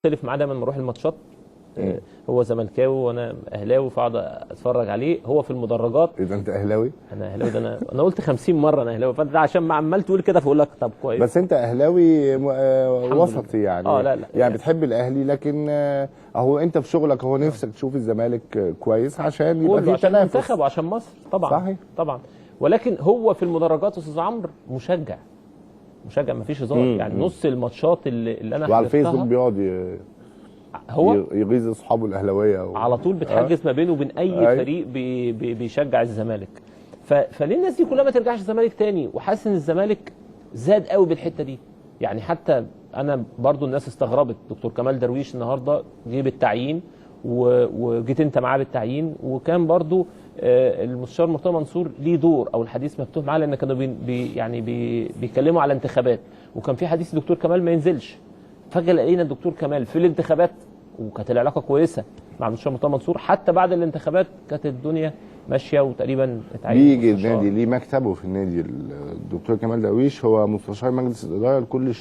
بختلف معاه دايما لما اروح الماتشات. هو زملكاوي وانا اهلاوي، فاقعد اتفرج عليه. هو في المدرجات. اذا انت اهلاوي؟ انا اهلاوي، ده انا قلت 50 مره انا اهلاوي، فانت عشان ما عمال تقول كده فاقول لك طب كويس. بس انت اهلاوي وسطي يعني. لا يعني بتحب الاهلي، لكن اهو انت في شغلك هو نفسك تشوف الزمالك كويس عشان يبقى في عشان تنافس، المنتخب وعشان مصر طبعا. صحيح طبعا. ولكن هو في المدرجات استاذ عمرو مشجع مفيش هزار. يعني نص الماتشات اللي انا وعلى الفيسبوك حضرتها بيقعد هو يغيظ اصحابه الاهلاويه على طول بتحجز ما بينه وبين اي فريق بيشجع الزمالك. فليه الناس دي كلها ما ترجعش الزمالك تاني؟ وحاسس ان الزمالك زاد قوي بالحته دي. يعني حتى انا برضو الناس استغربت، دكتور كمال درويش النهارده جه بالتعيين وجيت انت معاه بالتعيين، وكان برضو المستشار مرتضى منصور ليه دور او الحديث مفتوح معاه، لان كانوا بيكلموا على انتخابات، وكان في حديث الدكتور كمال ما ينزلش. فجاه لقينا الدكتور كمال في الانتخابات، وكانت العلاقه كويسه مع المستشار مرتضى منصور. حتى بعد الانتخابات كانت الدنيا ماشيه وتقريبا اتعين. بيجي النادي ليه مكتبه في النادي. الدكتور كمال درويش هو مستشار مجلس الاداره لكل